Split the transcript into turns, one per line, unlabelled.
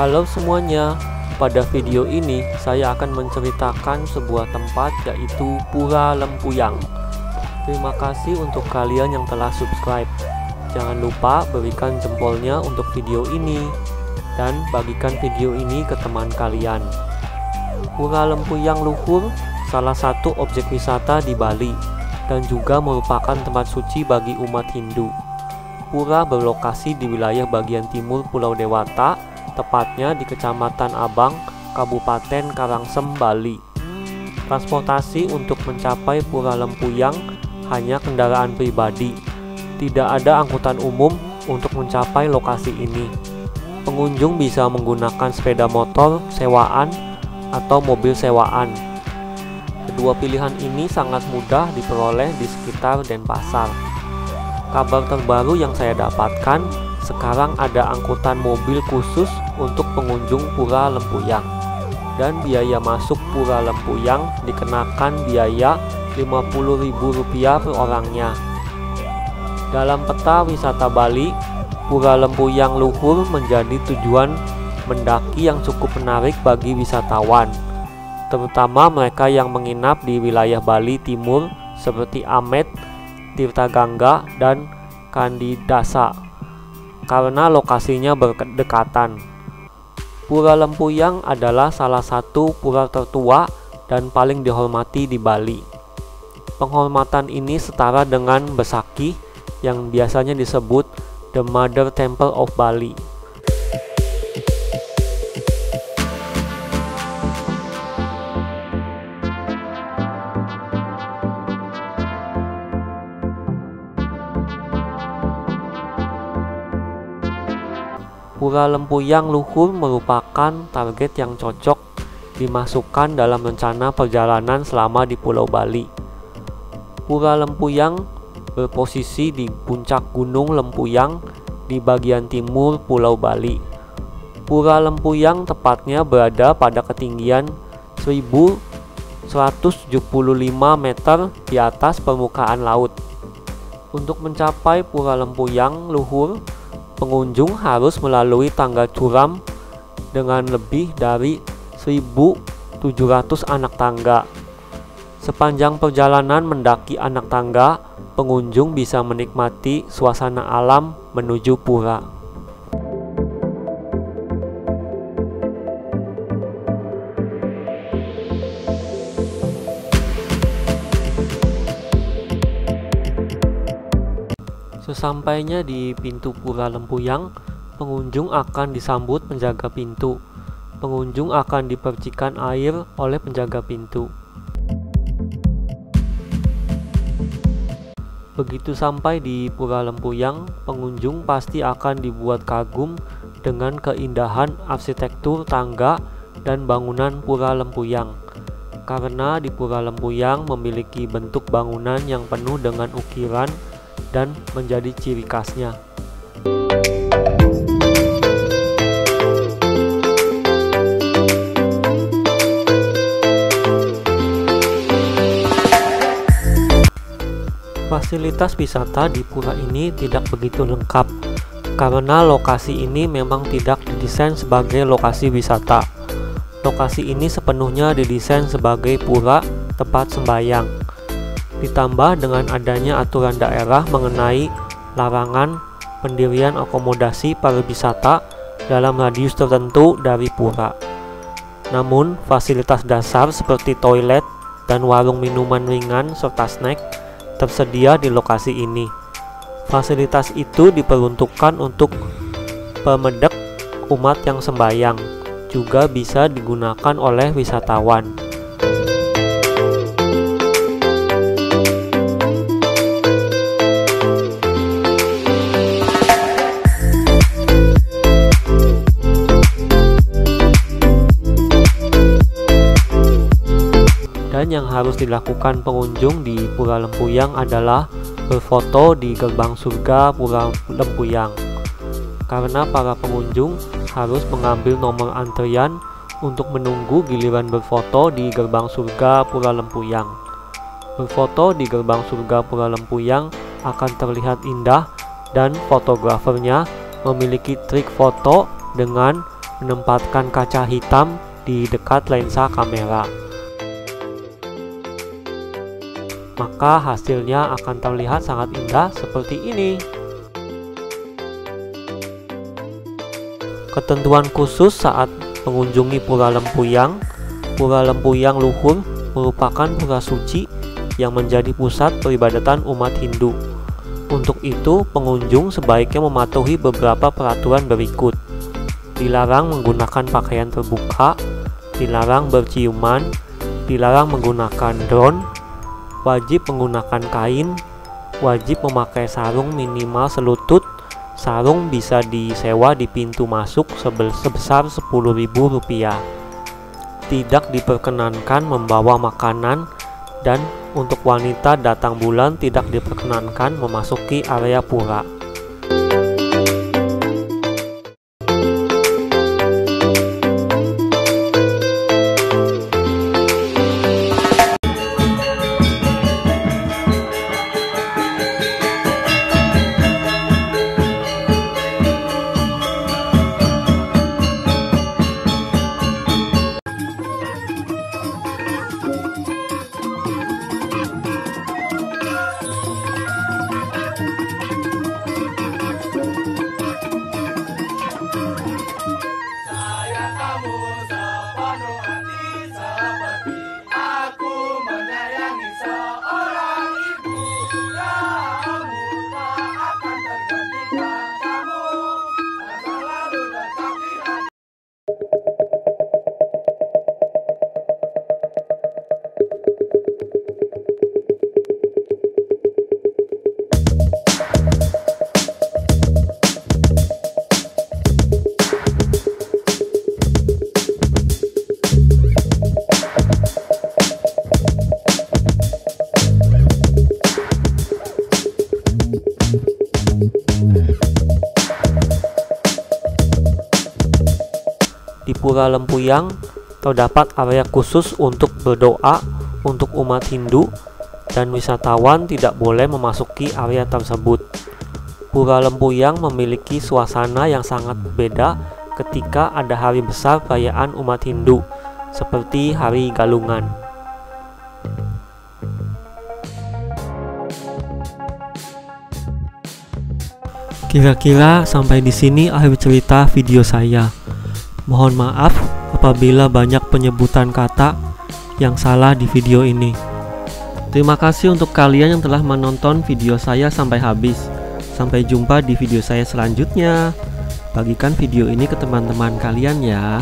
Halo semuanya, pada video ini saya akan menceritakan sebuah tempat yaitu Pura Lempuyang. Terima kasih untuk kalian yang telah subscribe. Jangan lupa berikan jempolnya untuk video ini dan bagikan video ini ke teman kalian. Pura Lempuyang Luhur salah satu objek wisata di Bali dan juga merupakan tempat suci bagi umat Hindu. Pura berlokasi di wilayah bagian timur Pulau Dewata, tepatnya di Kecamatan Abang, Kabupaten Karangsem, Bali. Transportasi untuk mencapai Pura Lempuyang hanya kendaraan pribadi. Tidak ada angkutan umum untuk mencapai lokasi ini. Pengunjung bisa menggunakan sepeda motor sewaan atau mobil sewaan. Kedua pilihan ini sangat mudah diperoleh di sekitar Denpasar. Kabar terbaru yang saya dapatkan, sekarang ada angkutan mobil khusus untuk pengunjung Pura Lempuyang. Dan biaya masuk Pura Lempuyang dikenakan biaya Rp50.000 per orangnya. Dalam peta wisata Bali, Pura Lempuyang Luhur menjadi tujuan mendaki yang cukup menarik bagi wisatawan, terutama mereka yang menginap di wilayah Bali Timur seperti Amet, Tirta Gangga, dan Kandidasa karena lokasinya berdekatan. Pura Lempuyang adalah salah satu pura tertua dan paling dihormati di Bali. Penghormatan ini setara dengan Besakih yang biasanya disebut The Mother Temple of Bali. Pura Lempuyang Luhur merupakan target yang cocok dimasukkan dalam rencana perjalanan selama di Pulau Bali. Pura Lempuyang berposisi di puncak Gunung Lempuyang di bagian timur Pulau Bali. Pura Lempuyang tepatnya berada pada ketinggian 1175 meter di atas permukaan laut. Untuk mencapai Pura Lempuyang Luhur, pengunjung harus melalui tangga curam dengan lebih dari 1.700 anak tangga. Sepanjang perjalanan mendaki anak tangga, pengunjung bisa menikmati suasana alam menuju pura. Sesampainya di pintu Pura Lempuyang, pengunjung akan disambut penjaga pintu. Pengunjung akan dipercikan air oleh penjaga pintu. Begitu sampai di Pura Lempuyang, pengunjung pasti akan dibuat kagum dengan keindahan arsitektur tangga dan bangunan Pura Lempuyang. Karena di Pura Lempuyang memiliki bentuk bangunan yang penuh dengan ukiran dan menjadi ciri khasnya. Fasilitas wisata di pura ini tidak begitu lengkap karena lokasi ini memang tidak didesain sebagai lokasi wisata. Lokasi ini sepenuhnya didesain sebagai pura tempat sembahyang. Ditambah dengan adanya aturan daerah mengenai larangan pendirian akomodasi pariwisata dalam radius tertentu dari pura. Namun, fasilitas dasar seperti toilet dan warung minuman ringan serta snack tersedia di lokasi ini. Fasilitas itu diperuntukkan untuk pemedek umat yang sembahyang, juga bisa digunakan oleh wisatawan. Dan yang harus dilakukan pengunjung di Pura Lempuyang adalah berfoto di gerbang surga Pura Lempuyang. Karena para pengunjung harus mengambil nomor antrian untuk menunggu giliran berfoto di gerbang surga Pura Lempuyang. Berfoto di gerbang surga Pura Lempuyang akan terlihat indah dan fotografernya memiliki trik foto dengan menempatkan kaca hitam di dekat lensa kamera. Maka hasilnya akan terlihat sangat indah seperti ini. Ketentuan khusus saat mengunjungi Pura Lempuyang. Pura Lempuyang Luhur merupakan pura suci yang menjadi pusat peribadatan umat Hindu. Untuk itu, pengunjung sebaiknya mematuhi beberapa peraturan berikut. Dilarang menggunakan pakaian terbuka, dilarang berciuman, dilarang menggunakan drone, wajib menggunakan kain, wajib memakai sarung minimal selutut. Sarung bisa disewa di pintu masuk sebesar Rp10.000. Tidak diperkenankan membawa makanan, dan untuk wanita datang bulan tidak diperkenankan memasuki area pura. Di Pura Lempuyang terdapat area khusus untuk berdoa untuk umat Hindu, dan wisatawan tidak boleh memasuki area tersebut. Pura Lempuyang memiliki suasana yang sangat berbeda ketika ada hari besar perayaan umat Hindu, seperti Hari Galungan. Kira-kira sampai di sini akhir cerita video saya. Mohon maaf apabila banyak penyebutan kata yang salah di video ini. Terima kasih untuk kalian yang telah menonton video saya sampai habis. Sampai jumpa di video saya selanjutnya. Bagikan video ini ke teman-teman kalian ya.